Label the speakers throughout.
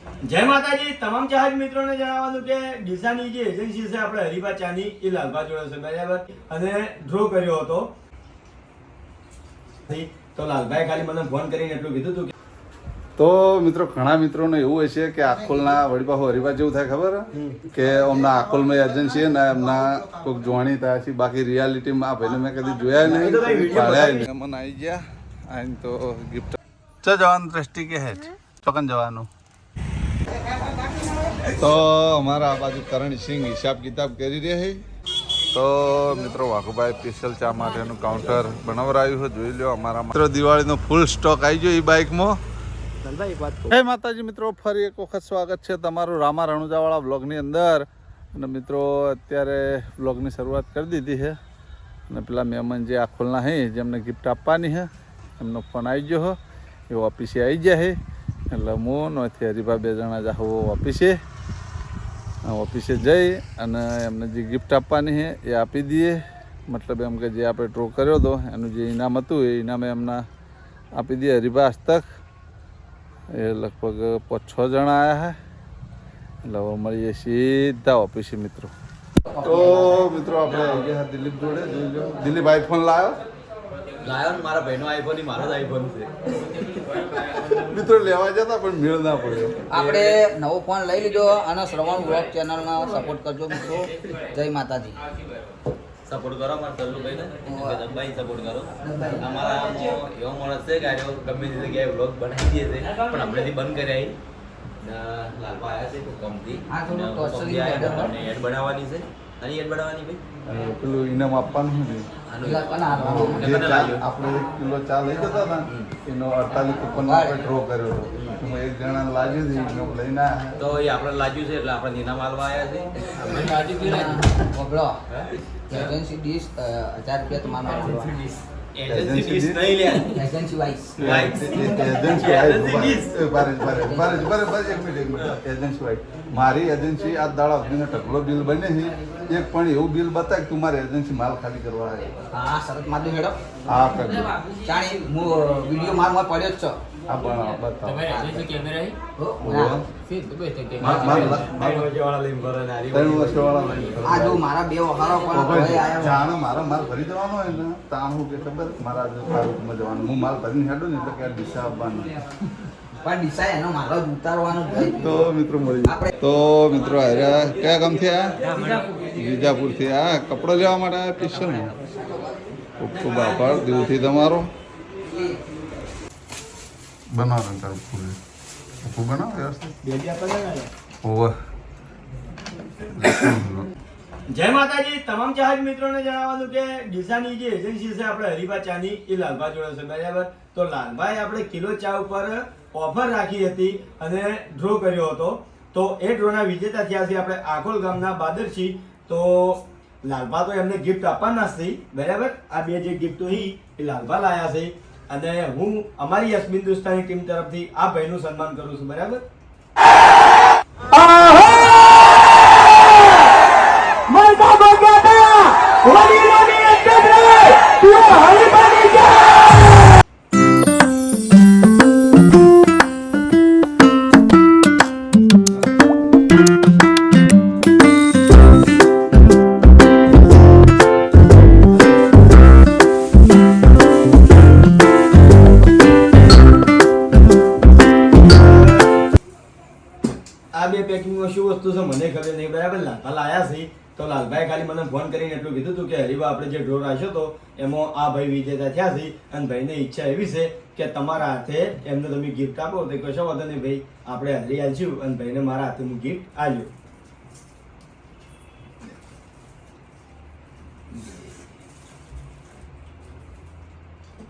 Speaker 1: જય માતાજી. તમામ ચાહક મિત્રોને જણાવવાનું કે ડીસાની જે એજન્સી છે આપણે હરિભા ચાની એ લાલભા જોડે છે બરાબર, અને ડ્રો કર્યો હતો. તો લાલભાઈ ખાલી મને ફોન કરીને એટલું કીધું હતું
Speaker 2: તો મિત્રો ઘણા મિત્રોને એવું હશે કે આકોલના વડીપાહો હરિભા જેવું થાય ખબર કે અમના આકોલમાં એજન્સી ને એમના કોઈક જોવાની થાય છે, બાકી રિયાલિટીમાં આ ભાઈને મેં કદી જોયા નહીં, પાડ્યા નહીં. મને આવી ગયા આઈને તો ગિફ્ટ ચો જવાનું દ્રષ્ટિ કે હે ચોકન જવાનું. તો અમારા આ બાજુ કરણસિંહ હિસાબ કિતાબ કરી રહ્યા છે. તો મિત્રો વાઘુભાઈ સ્પેશિયલ ચા માટેનું કાઉન્ટર બનાવરાયું છે, જોઈ લો. અમારા મિત્રો દિવાળીનો ફૂલ સ્ટોક આવી ગયો એ બાઇકમાં. જય માતાજી મિત્રો, ફરી એક વખત સ્વાગત છે તમારું રામા રણુજાવાળા બ્લોગની અંદર. અને મિત્રો અત્યારે બ્લોગની શરૂઆત કરી દીધી છે, અને પેલા મહેમાન જે આખોલના છે જેમને ગિફ્ટ આપવાની છે એમનો ફોન આવી ગયો છે, એ ઓફિસે આવી ગયા છે. એટલે હું નોથી હરિભા બે જણા જાઓ ઓફિસે જઈ અને એમને જે ગિફ્ટ આપવાની છે એ આપી દઈએ. મતલબ એમ કે જે આપણે ડ્રો કર્યો હતો એનું જે ઇનામ હતું એ ઇનામે એમના આપી દઈએ હરિભા હસ્તક. એ લગભગ 5-6 જણા આવ્યા છે, એટલે હવે મળીએ સીધા ઓફિસે મિત્રો. તો મિત્રો આપણે આવી ગયા દિલીપ જોડે. જોઈ લો દિલીપ આઈફોન લાવ્યો
Speaker 3: ને મારા ભાઈનો આઈફોન ની મારો જ આઈફોન છે.
Speaker 2: મિત્રો લેવા જતા પણ મેળ ના પડ્યો.
Speaker 4: આપણે નવો ફોન લઈ લીધો અને શ્રવણ બ્લોગ ચેનલનો સપોર્ટ કરજો મિત્રો. જય માતાજી.
Speaker 3: સપોર્ટ કરો અમારા સલ્લુભાઈ ને જગભાઈ સપોર્ટ કરો. અમારા એવો માણસ છે કે આજે ગમે તે જગ્યાએ વ્લોગ બનાવી દે છે, પણ હમણાંથી બંધ કર્યા. લાલપા આવ્યા છે કંપની એડ બનાવવાની છે. અને એડ બનાવવાની ભાઈ
Speaker 2: પેલું ઇનામ આપવાનું છે જે આપણે 1 કિલો ચા લઈ જતા હતા એનો 48 કૂપન આપણે ડ્રો કર્યો હતો. એમાં એક જણાને લાગ્યું છે ઇનામ લઈને આવ્યા.
Speaker 3: તો એ આપણે લાગ્યું છે એટલે આપણે ઇનામ આલવા આવ્યા છે.
Speaker 4: એજન્સી ડીશ 1000 રૂપિયા તમારા
Speaker 3: એજન્સી ડીશ નહીં લે,
Speaker 4: એજન્સી વાઇસ
Speaker 2: મારી એજન્સી આ દાડા સુધીનો ટકલો બિલ બને છે, એક પણ એવું બિલ બતાય તું મારી એજન્સી માલ ખાલી કરવા આવે.
Speaker 4: હા શરત માધુ મેડમ.
Speaker 2: હા કરજો.
Speaker 4: જાણી હું વિડીયો મારમાં પડ્યો જ છો.
Speaker 2: હા પણ બતાવો.
Speaker 4: આ જો મારા બે વહારો પણ ભાઈ આયા.
Speaker 2: જાણે મારા માલ ભરી દેવાનો હોય ને તાણ હું કે ખબર મારા ફારૂકમાં જવાનું, હું માલ ભરીને હેડું ને એટલે કે દિશા આપવાનું
Speaker 4: પણ ડિસાઈ એનો મારો જ ઉતારવાનો જ ભાઈ.
Speaker 2: તો મિત્રો મળી. તો મિત્રો આર્યા કયા ગામથી આયા? વિજાપુરથી આ કપડો લેવા માટે આયા સ્પેશિયલ. ખૂબ ખૂબ આભાર દિલથી તમારો. બનાવો તારું ફૂલ ફૂલ બનાવો વ્યવસ્થિત. ઓવે
Speaker 1: જય માતાજી. તમામ ચાહક મિત્રોને જણાવવાનું કે ડીસાની જે એજન્સી છે આપણે હરિભા ચાની એ લાલભા જોડે છે બરાબર. તો લાલભાઈ આપણે કિલો ચા ઉપર ઓફર રાખી હતી અને ડ્રો કર્યો હતો. તો એ ડ્રોના વિજેતા થયા છે આપણે આકોલ ગામના બાદરસિંહ. તો લાલભા તો એમને ગિફ્ટ આપવાના જ છે બરાબર. આ બે જે ગિફ્ટો એ લાલભા લાયા છે, અને હું અમારી યસ હિન્દુસ્તાની ટીમ તરફથી આ ભાઈનું સન્માન કરું છું બરાબર. આ બે પેકિંગમાં શું વસ્તુ છે મને ખબર નહીં બરાબર. લાલભા લાયા છે. તો લાલભાઈ ખાલી મને ફોન કરીને એટલું કીધું હતું કે હરિભા આપણે જે ડ્રો રાખ્યો હતો એમાં આ ભાઈ વિજેતા થયા છે, અને ભાઈને ઈચ્છા એવી છે કે તમારા હાથે એમને તમે ગિફ્ટ આપો. તો કશો વાંધો નહીં ભાઈ, આપણે હરી આલશું, અને ભાઈને મારા હાથે હું ગિફ્ટ આલ્યો.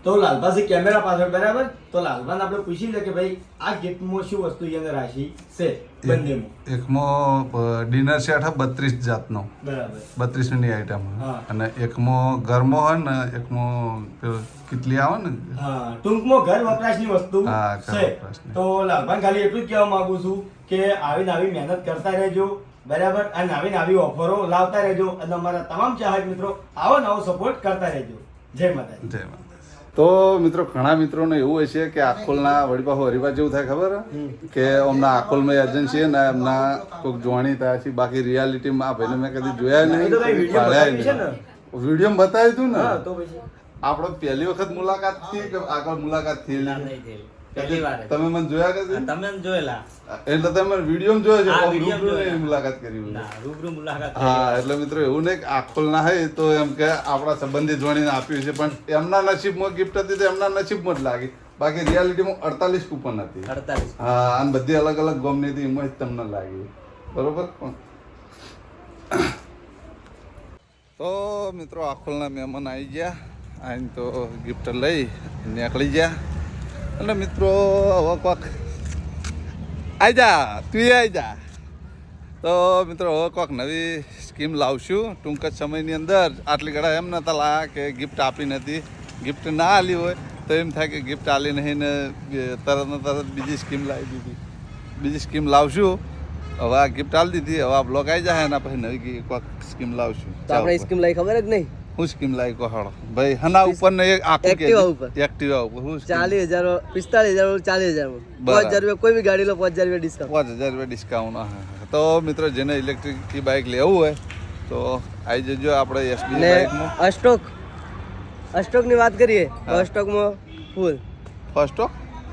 Speaker 1: તો લાલભાસી કેમેરા પાછળ બરાબર. તો લાલભાને આપણે પૂછી લે કે ભાઈ આ ગિફ્ટમાં શું વસ્તુ એને રાશિ છે બંનેમાં.
Speaker 2: એકમાં ડિનર સેટ હે 32 જાતનો,
Speaker 1: બરાબર
Speaker 2: 32 ની આઈટમ.
Speaker 1: હા.
Speaker 2: અને એકમાં ગરમો હોય ને એકમાં કેટલી આવે ને.
Speaker 1: હા, ટૂંકમાં ઘર વપરાશની વસ્તુ
Speaker 2: હા, ઘર
Speaker 1: છે.
Speaker 2: વપરાશની.
Speaker 1: તો લાલભાઈ ખાલી એટલું જ કહેવા માંગુ છું કે આવી નવી મહેનત કરતા રહેજો બરાબર, અને આવી ઓફરો લાવતા રહેજો, અને અમારા તમામ ચાહક મિત્રો આવો નવો સપોર્ટ કરતા રહેજો. જય માતાજી.
Speaker 2: જય માતા. તો મિત્રો ઘણા મિત્રોને એવું હશે કે આખોલના વળી પાછું હરિભા જેવું થાય ખબર કે અમના આખોલમાં એજન્સી ને એમના કોઈક જોવાની થયા છે બાકી રિયાલિટીમાં આ ભાઈને મેં કદી જોયા નહીં ભાળ્યા નહીં વિડીયો બતાવ્યું હતું ને
Speaker 1: તો પછી
Speaker 2: આપણો પહેલી વખત મુલાકાત થઈ કે આગળ મુલાકાત થયેલી તમે મને જોયા કે
Speaker 3: તમે જોયેલા
Speaker 2: એટલે તમે વિડીયો જોયો છે
Speaker 3: હા,
Speaker 2: આમ
Speaker 3: video
Speaker 2: રૂબરૂ
Speaker 3: જોયા.
Speaker 2: નહીં મુલાકાત કરી હોય.
Speaker 3: રૂબરૂ મુલાકાત
Speaker 2: હા એટલે મિત્રો એવું નહીં કે આખોલ ના હોય તો એમ કે આપણા સંબંધી જોડીને આપ્યું છે પણ એમના નસીબમાં ગિફ્ટ હતી તો એમના નસીબમાં જ લાગી બાકી રિયાલિટીમાં 48 કૂપન હતી
Speaker 3: 48
Speaker 2: હા અને બધી અલગ અલગ ગમની હતી એમાં જ તમને લાગી બરોબર પણ તો મિત્રો આખોલના મહેમાન આવી ગયા આઈને તો ગિફ્ટ લઈ નીકળી ગયા અને મિત્રો હવે કોક આવી જા તું આવી જા તો મિત્રો હવે કોક નવી સ્કીમ લાવશું ટૂંક જ સમયની અંદર આટલી ઘડા એમ નતા લાયા કે ગિફ્ટ આપી નથી ગિફ્ટ ના આલી હોય તો એમ થાય કે ગિફ્ટ આલી નહીં ને તરત ને તરત બીજી સ્કીમ લાવી દીધી બીજી સ્કીમ લાવશું હવે આ ગિફ્ટ આલી દીધી હવે આ બ્લોગ આવી જાય એના પછી નવી કોક સ્કીમ લાવશું
Speaker 5: તો આપણે સ્કીમ લઈ ખબર જ નહીં
Speaker 2: હું સ્કીમ લાવી કોહાડો ભાઈ હના ઉપર ને એક આખું
Speaker 5: Activa ઉપર.
Speaker 2: એક્ટિવા ઉપર હું
Speaker 5: 40,000 45,000 40,000
Speaker 2: બરાબર.
Speaker 5: 5,000 રૂપિયા કોઈ બી ગાડી લો 5,000 રૂપિયા ડિસ્કાઉન્ટ
Speaker 2: 5,000 રૂપિયા ડિસ્કાઉન્ટ તો મિત્રો જેને ઇલેક્ટ્રિક બાઇક લેવું હોય તો આવી જજો આપણે એસબી
Speaker 5: ને
Speaker 2: બાઇકમાં
Speaker 5: અસ્ટોક ની વાત કરીએ તો અસ્ટોકમાં ફૂલ
Speaker 2: ફર્સ્ટ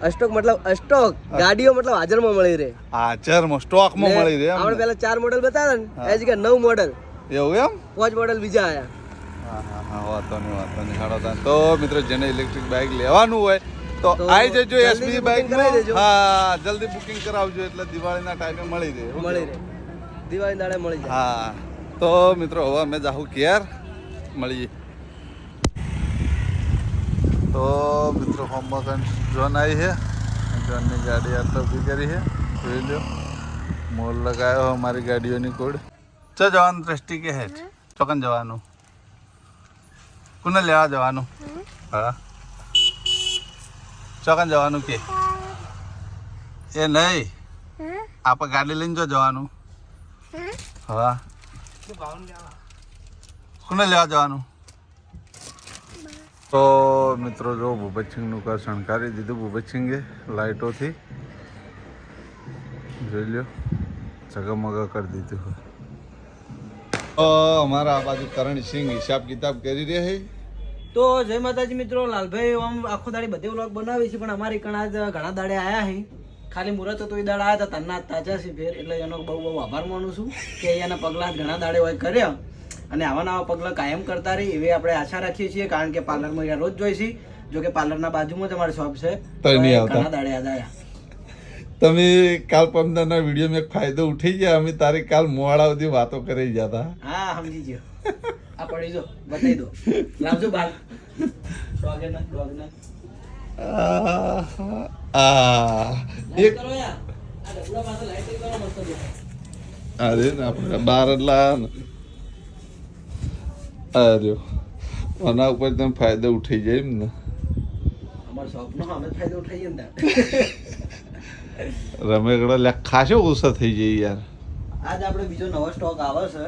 Speaker 5: અસ્ટોક મતલબ અસ્ટોક ગાડીઓ મતલબ હાજરમાં મળી રહે
Speaker 2: હાજરમાં સ્ટોકમાં
Speaker 5: ને
Speaker 2: મળી રહે એમ
Speaker 5: આપણે
Speaker 2: ને?
Speaker 5: પહેલા 4 મોડલ બતાવ્યા ને એ જગ્યાએ 9 મોડલ
Speaker 2: એવું એમ
Speaker 5: 5 મોડલ બીજા આયા
Speaker 2: હા વાતો નહીં હાડો તાન. તો મિત્રો જેને ઇલેક્ટ્રિક બાઇક લેવાનું હોય તો
Speaker 5: તો
Speaker 2: આવી જજો
Speaker 5: જલ્દીથી
Speaker 2: એસબી
Speaker 5: booking
Speaker 2: બાઇક
Speaker 5: કરાવી દેજો.
Speaker 2: હા જલ્દી બુકિંગ કરાવજો એટલે દિવાળીના ટાઈમે મળી રહે શું
Speaker 5: મળી
Speaker 2: કહેવું?
Speaker 5: રહે દિવાળી દાડે મળી જાય
Speaker 2: હા તો મિત્રો હવે અમે જાહું કેર મળીએ તો મિત્રો હોમવર્ક જોન આવી છે જોનની ગાડી આટલો ઊભી કરી છે જોઈ લો મોલ લગાવ્યો અમારી ગાડીઓની કોડ ચો જવાનું દ્રષ્ટિ કે હે ચોકન જવાનું કોને લેવા જવાનું હા ચોકન જવાનું કે એ નહીં આપણે ગાડી લઈને જો જવાનું હા કોને લેવા જવાનું તો મિત્રો જો ભૂપતસિંહનું ઘર શણગારી દીધું ભૂપતસિંહે લાઇટોથી જોઈ લ્યો ઝગમગ કરી દીધું હોય તો અમારા આ બાજુ કરણસિંહ હિસાબ કિતાબ કરી રહ્યા છે
Speaker 5: તો જય માતાજી મિત્રો લાલભાઈ આમ આખો દાડી બધે વ્લોગ બનાવી છે પણ અમારી કણ આજ ઘણા દાડે આયા છે ખાલી મુહૂર્ત તો એ દાડે આયા હતા તન્ના તાજા છે ફેર એટલે એનો બહુ બહુ આભાર માનું છું કે એના પગલાં ઘણા દાડે હોય કર્યા અને આવા નવા પગલાં કાયમ કરતા રહી એવી આપણે આશા રાખીએ છીએ કારણ કે પાર્લરમાં અહીંયા રોજ જોઈ છીએ જો કે પાર્લરના બાજુમાં જ અમારી શોપ છે
Speaker 2: તો નહીં આવતા.
Speaker 5: ઘણા દાડે યાદ આયા
Speaker 2: તમે કાલ પમદારના વિડીયો મેં ફાયદો ઉઠી ગયા અમે તારી કાલ મોડા સુધી વાતો કરી જતા
Speaker 5: હા સમજી ગયો આ પડી જો બતાવી દો લાવજો બાલ ડોગના
Speaker 2: એક
Speaker 5: કરો યાર આ ડબલા પાસે લાઈટ કરો મસ્ત દેખાય.
Speaker 2: અરે ને આપણે બાર એટલા અરે આના ઉપર તમે ફાયદો ઉઠી જાય એમ ને
Speaker 5: અમારા શોપનો અમે ફાયદો ઉઠાઈએ ને
Speaker 2: રમેગડા લે ખાસો ગુસ્સો થઈ જાય યાર
Speaker 5: આજ આપણે બીજો નવો સ્ટોક આવે છે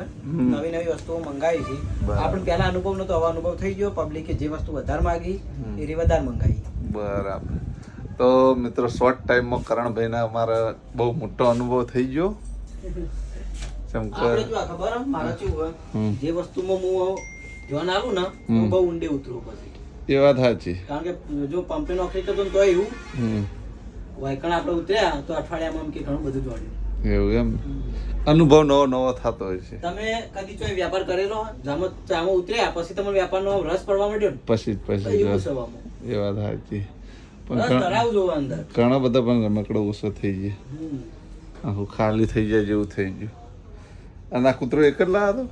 Speaker 5: નવી નવી વસ્તુઓ મંગાવી છે
Speaker 2: બરાબર.
Speaker 5: આપણે પહેલા અનુભવ નતો હવે અનુભવ થઈ ગયો પબ્લિકે જે વસ્તુ વધારે માંગી એ વધારે મંગાવી
Speaker 2: બરાબર તો મિત્રો શોર્ટ ટાઈમમાં કરણભાઈને અમારા બહુ મોટો અનુભવ થઈ ગયો જેમ કે
Speaker 5: આપણે જો આ ખબર હે? મારે શું હોય
Speaker 2: હમ.
Speaker 5: જે વસ્તુમાં હું ધ્યાન આલું ને
Speaker 2: હમ.
Speaker 5: હું બહુ ઊંડે ઉતરું પછી
Speaker 2: એ વાત સાચી
Speaker 5: કારણ કે જો પંપે નોકરી કરતો ને તો એવું
Speaker 2: હમ
Speaker 5: વાયકણ આપણે ઉતર્યા તો અઠવાડિયામાં એમ કે ઘણું બધું જોડ્યું
Speaker 2: એવું એમ અનુભવ નવો નવો થતો હોય છે
Speaker 5: તમે કદી ચોય વ્યાપાર કરેલો ચામાં ઉતર્યા પછી તમને વ્યાપારનો રસ પડવા માંડ્યો ને
Speaker 2: પછી
Speaker 5: તો
Speaker 2: પછી
Speaker 5: એવું
Speaker 2: રસ-
Speaker 5: છે આમાં.
Speaker 2: એ વાત સાચી પણ
Speaker 5: રસ ધરાવું જોવે અંદર
Speaker 2: ઘણા બધા પણ રમકડો ઓછો થઈ ગયા
Speaker 5: હમ.
Speaker 2: આખું ખાલી થઈ જાય જેવું થઈ ગયું અને આ કૂતરો એક જ લાવ્યો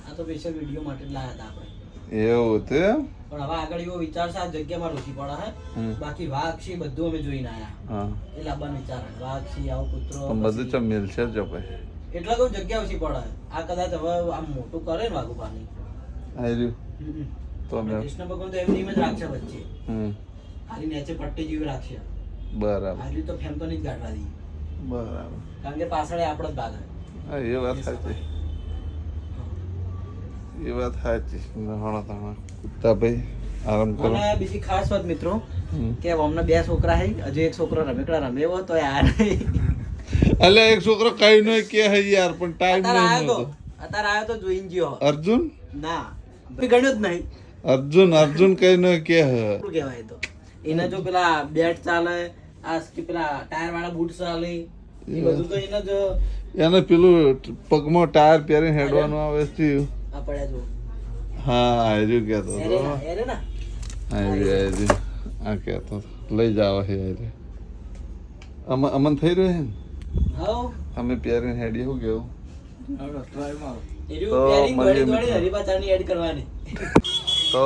Speaker 5: આ તો સ્પેશિયલ વિડીયો માટે જ લાયા હતા આપણે
Speaker 2: હતો એવું હતું એમ
Speaker 5: પણ હવે આગળ એવો વિચાર છે આ જગ્યામાં રૂચી પડે હે
Speaker 2: હમ.
Speaker 5: બાકી વાઘ છે બધું અમે જોઈને આયા
Speaker 2: હા
Speaker 5: એ લાવવાનો વિચાર હે વાઘ છે આવો કૂતરો
Speaker 2: પણ બધું
Speaker 5: પછી-
Speaker 2: ચમ મિલશે જ ભાઈ
Speaker 5: એટલા તો જગ્યા ઓછી પડે હે. આ કદાચ હવે આમ મોટું કરે ને વાઘુબાની
Speaker 2: આવ્યું તો અમે
Speaker 5: કૃષ્ણ ભગવાન તો એમની એમ જ રાખશે વચ્ચે
Speaker 2: હમ
Speaker 5: ખાલી નીચે પટ્ટી જેવી રાખશે
Speaker 2: બરાબર
Speaker 5: આટલી તો ફેમ તો નહીં જ ગાંઠવા દઈએ
Speaker 2: બરાબર
Speaker 5: કારણ કે પાછળ આપણો જ ભાગ હે.
Speaker 2: હા એ વાત સાચી એ વાત સાચી હણો તમે કુત્તા ભાઈ આરામ કરો.
Speaker 5: અને બીજી ખાસ વાત મિત્રો
Speaker 2: હમ.
Speaker 5: કે અમને 2 છોકરા છે, હજુ એક છોકરો રમેકડા રમે એવો તો યાર
Speaker 2: અલે એક છોકરો કઈ નહીં કે હે યાર પણ ટાઈમ
Speaker 5: અત્યારે
Speaker 2: નહીં
Speaker 5: આવ્યો
Speaker 2: મળતો.
Speaker 5: તો અત્યારે આવ્યો તો જોઈને ગયો
Speaker 2: અર્જુન
Speaker 5: ના ગણ્યું જ નહીં.
Speaker 2: અર્જુન કઈ નહીં કે હે.
Speaker 5: શું કહેવાય તો એને જો પેલા બેટ ચાલે આ પેલા ટાયર વાળા બૂટ ચાલે એ બધું તો એને જ
Speaker 2: એને પેલું પગમાં ટાયર પહેરીને હેડવાનું આવે છે.
Speaker 5: આ પડ્યા જો
Speaker 2: હા હાર્યું કહેતો હતો.
Speaker 5: એરે ના
Speaker 2: હાર્યું આ કહેતો હતો. લઈ જાવ હે હારે અમન થઈ રહ્યો હે ને
Speaker 5: હાઉ
Speaker 2: અમે પહેરીને હેડીએ શું કેવું
Speaker 5: એરી
Speaker 2: તો
Speaker 5: પેરિંગ
Speaker 2: મળીએ
Speaker 5: દોડી
Speaker 2: મિત્રો.
Speaker 5: હરીપાચાની એડ કરવાની.
Speaker 2: તો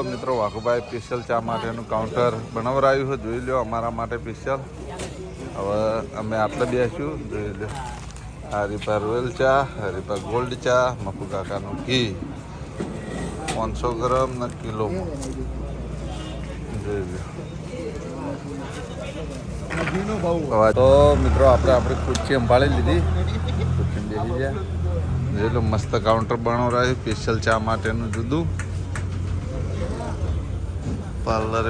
Speaker 2: મિત્રો વાઘુભાઈ સ્પેશિયલ ચા માટેનું કાઉન્ટર બનાવરાયું છે, જોઈ લો અમારા માટે સ્પેશિયલ. હવે અમે આટલે બેસ્યું, જોઈ લો. હરીપા રોયલ ચા, હરીપા ગોલ્ડ ચા, મફુ કાકાનું ઘી 500 ગ્રામ ના કિલોમાં, જોઈ લો. તો મિત્રો આપણે આપણી ખુરશી સંભાળી લીધી, ખુરશી બેસી ગયા. જોઈ લો મસ્ત કાઉન્ટર બનાવરાયું સ્પેશિયલ ચા માટેનું જુદું. પાર્લર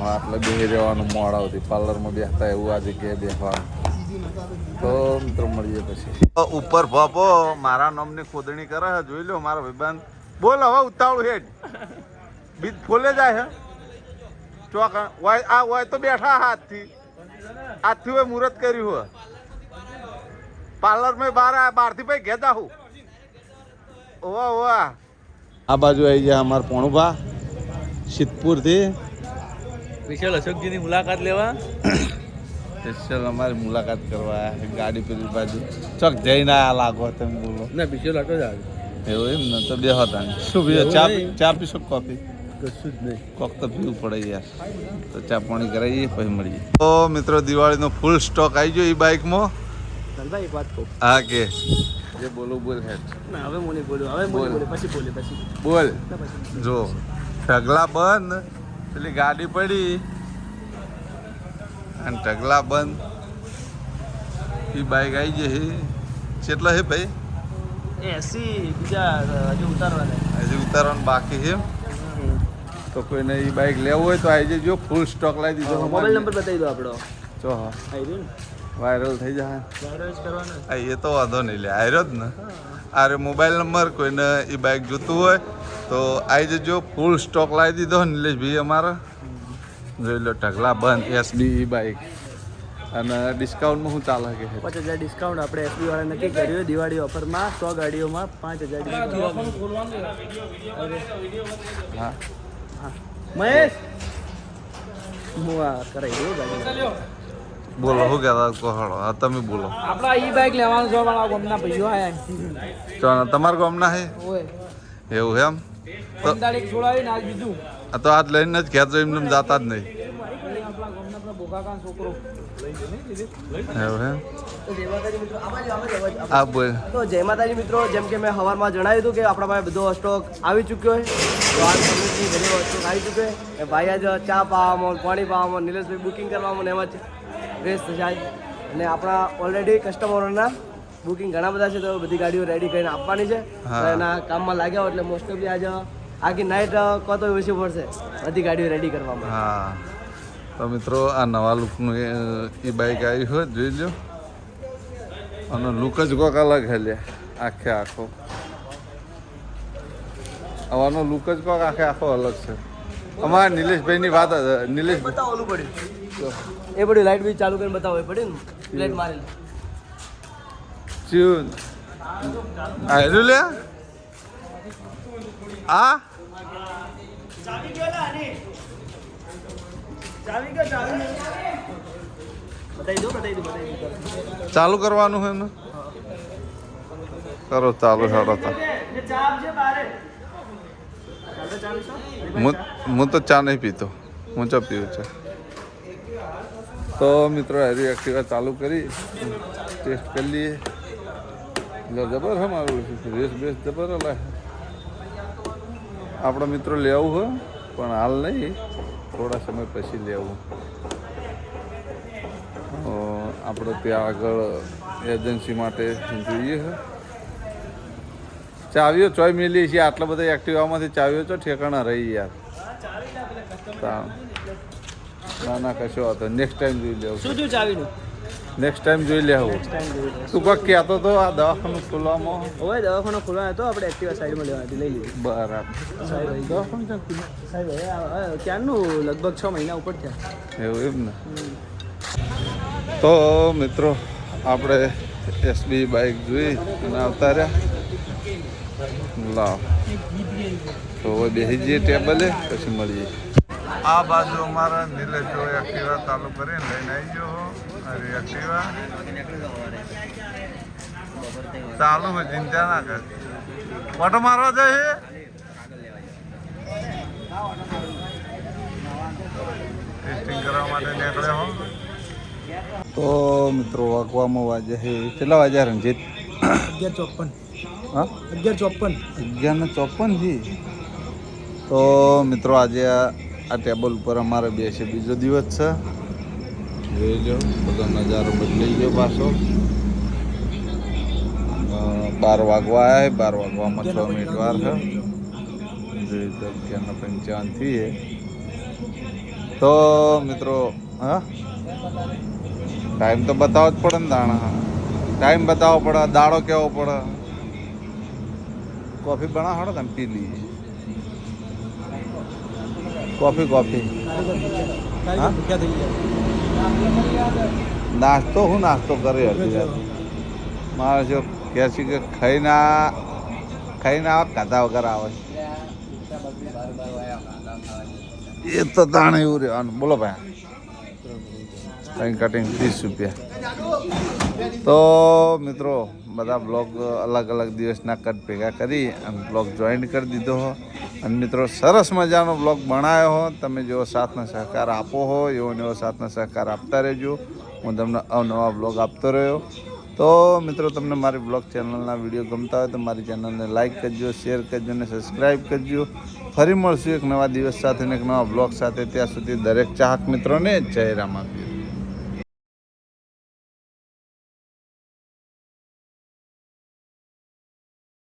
Speaker 2: આટલે બેસી રહેવાનું મોડા સુધી, પાર્લરમાં બેસતા એવું આ જગ્યાએ બેસવાનું. તો મિત્રો મળીએ પછી. ઉપર ભાપો મારા નામની ખોદણી કરે છે, જોઈ લો મારા ભાઈબંધ. બોલ હવે ઉતાવળું હેડ બીજ ફોલે જાય છે ચોક હોય તો બેઠા હાથથી હોય મુહૂર્ત કર્યું હોય પાર્લર માં બહારથી ભાઈ ઘેતા હું ઓવા આ બાજુ આવી જાય અમારા પોણુભા સિદ્ધપુર થી
Speaker 3: વિશાલ અશોકજીની મુલાકાત લેવા
Speaker 2: સ્પેશિયલ અમારી મુલાકાત કરવા આવ્યા છે. ગાડી પેલી બાજુ ચોક જઈને આ લાગો તમે બોલો
Speaker 3: ના વિશાલ આટો જ આવે
Speaker 2: એવું એમ ને તો બે હતા શું પીવો? ચા પીશો કોફી?
Speaker 3: કશું જ નહીં.
Speaker 2: કોક તો પીવું પડે યાર. તો ચા પાણી કરાવીએ પછી મળીએ. તો મિત્રો દિવાળીનો ફૂલ સ્ટોક આવી ગયો એ બાઇકમાં.
Speaker 5: ભાઈ એક વાત કહું
Speaker 2: હા કે જે બોલું બોલ હેડ
Speaker 5: ના હવે હું નહીં બોલ્યું, હવે
Speaker 2: બોલ.
Speaker 5: હું બોલે પછી બોલે પછી
Speaker 2: બોલ. જો ઢગલા બંધ, પેલી ગાડી પડી અને ઢગલા બંધ, એ બાઇક આવી જશે. કેટલા છે ભાઈ?
Speaker 5: 80 બીજા હજુ ઉતારવાના.
Speaker 2: હજી ઉતારવાનું બાકી છે. તો કોઈને એ બાઇક લેવું હોય તો આવી જજો, ફૂલ સ્ટોક લાવી દીધો.
Speaker 5: મોબાઈલ નંબર બતાવી દો આપણો.
Speaker 2: ચો હા
Speaker 5: આવી રહ્યું
Speaker 2: વાયરલ થઈ જાય.
Speaker 5: ને વાયરલ જ કરવાનો.
Speaker 2: હા એ તો વાંધો નહીં, લે આવ્યો જ ને. અરે મોબાઈલ નંબર કોઈને એ બાઇક જોતું હોય તો આવી જજો, ફૂલ સ્ટોક લાવી દીધો નિલેશભાઈ અમારા. જોઈ લો ઢગલા બંધ એસબી ઈ બાઇક. અને ડિસ્કાઉન્ટમાં શું ચાલે કે
Speaker 5: 5000 ડિસ્કાઉન્ટ આપણે એસબી વાળા નક્કી કર્યું દિવાળી ઓફરમાં 100 ગાડીઓમાં 5000
Speaker 2: હા
Speaker 5: મહેશ હું આ કરાઈ દઉં ગાડી.
Speaker 2: બોલો શું કહેતા કોહળો? હા તમે બોલો.
Speaker 5: આપણા ઈ બાઇક લેવાનું છે વાળા ગામના ભાઈઓ આયા
Speaker 2: તો તમારા ગામના હે
Speaker 5: ઓય
Speaker 2: એવું એમ? તો
Speaker 5: તારીખ છોડાવી ને આજ બીજું
Speaker 2: આ તો આજ લઈને જ ઘેર જઈને જતા જ નહીં.
Speaker 5: આપણા ગામના બોકાકા છોકરો
Speaker 2: એવું એમ?
Speaker 5: તો જય માતાજી મિત્રો
Speaker 2: આ બોલ.
Speaker 5: તો જય માતાજી મિત્રો, જેમ કે મેં સવારમાં જણાવ્યું હતું કે આપણા પાસે બધો સ્ટોક આવી ચૂક્યો છે. તો આ સર્વિસની ઘણી સ્ટોક આવી ચૂક્યો છે. ભાઈ આજ ચા પાવામાં, પાણી પાવામાં, નિલેશભાઈ બુકિંગ કરવામાં ને એમાં જ વ્યસ્ત જાય. અને આપણા ઓલરેડી કસ્ટમરોના બુકિંગ ઘણા બધા છે, તો બધી ગાડીઓ રેડી કરીને આપવાની છે.
Speaker 2: હા.
Speaker 5: તો એના કામમાં લાગ્યા હોય એટલે મોસ્ટ ઓફલી આજે આખી નાઇટ કહો તો ઓછી પડશે બધી ગાડીઓ રેડી કરવામાં.
Speaker 2: હા તો મિત્રો આ નવા લુકનું એ બાઇક આવી હોય જોઈ લો. આનો લુક જ કોક અલગ હે લે આખે આખો. આવાનો લુક જ કોક આખે આખો અલગ છે. અમારા નિલેશભાઈની વાત નિલેશ
Speaker 5: બતાવો ઓલું પડ્યું એ બધું લાઇટ બી ચાલુ કરીને બતાવો એ પડ્યું ને પ્લેટ મારેલ.
Speaker 2: ચીન આયલું લે આ
Speaker 5: બતાવી દો.
Speaker 2: ચાલુ કરવાનું છે ને? કરો ચાલુ હેડો તા. હું તો ચા નહીં પીતો, હું ચા પીવું છે. તો મિત્રો હેરી એક્ટિવા ચાલુ કરી ટેસ્ટ કરી લઈએ. જબર છે મારું રેસ બેસ જબર હલા. આપણો મિત્રો લેવું હોય પણ હાલ નહીં, થોડા સમય પછી લેવું. આપણે ત્યાં આગળ એજન્સી માટે જોઈએ છે. ચાવીઓ ચોય મિલી છે આટલા બધા એક્ટિવામાંથી ચાવીઓ તો ઠેકાણા રહી યાર ના ના કશો હતો નેક્સ્ટ ટાઈમ જોઈ લેવું
Speaker 5: શું શું ચાવીનું
Speaker 2: નેક્સ્ટ ટાઈમ જોઈ લેવું તું કોઈક કહેતો તો આ દવાખાનું ખોલવામાં
Speaker 5: હવે દવાખાનો ખોલવાનો હતો આપણે એક્ટિવા સાઈડમાં લેવાથી લઈ લીધી
Speaker 2: બરાબર
Speaker 5: સાહેબ
Speaker 2: દવાખાનું ક્યાં ખુલ્યું?
Speaker 5: સાહેબ હવે ક્યારનું લગભગ 6 મહિના ઉપર થયા
Speaker 2: એવું એમ ને તો મિત્રો આપણે એસબી બાઇક જોઈ અને આવતા રહ્યા લાવ તો હવે બેસી જઈએ ટેબલે પછી મળીએ આ બાજુ અમારા નીલેશ જો એક્ટિવા ચાલુ કરીને લઈને આવી ગયો અરે એક્ટિવા ચાલુ હોય ચિંતા ના કર ઓટો મારવા જાય ટેસ્ટિંગ કરવા માટે નીકળ્યા હો તો મિત્રો વાગવામાં વાજે છે કેટલા વાગ્યા રંજીત
Speaker 5: 11:54
Speaker 2: હા
Speaker 5: 11:54
Speaker 2: 11:54 જી તો મિત્રો આજે આ ટેબલ ઉપર અમારે બેસે બીજો દિવસ છે જોઈ લો બધો નજારો બદલાઈ ગયો પાછો 12 વાગવા આવ્યા 12 વાગવામાં 6 મિનિટ વાર છે જોઈ લો 11:55 થી તો મિત્રો હા ટાઈમ તો બતાવવો જ પડે ને દાણા ટાઈમ બતાવવો પડે દાડો કેવો પડે કોફી બનાવો તમે પી લઈએ કોફી હા નાસ્તો હું નાસ્તો કરે હતી મારે જો કહે છે કે ખાઈને ખાધા વગર આવે એ તો તાણે એવું રહેવાનું બોલો ભાઈ કંઈ કટિંગ 30 રૂપિયા તો મિત્રો બધા બ્લોગ અલગ અલગ દિવસના કટ ભેગા કરી અને બ્લોગ જોઈન કરી દીધો હો અને મિત્રો સરસ મજાનો બ્લોગ બનાવ્યો હો તમે જેવો સાથનો સહકાર આપો હો એવો ને એવો સાથનો સહકાર આપતા રહેજો હું તમને અવનવા બ્લોગ આપતો રહ્યો તો મિત્રો તમને મારી બ્લોગ ચેનલના વિડીયો ગમતા હોય તો મારી ચેનલને લાઇક કરજો શેર કરજો અને સબસ્ક્રાઈબ કરજો ફરી મળશું એક નવા દિવસ સાથે ને એક નવા બ્લોગ સાથે ત્યાં સુધી દરેક ચાહક મિત્રોને જય રામ આપીએ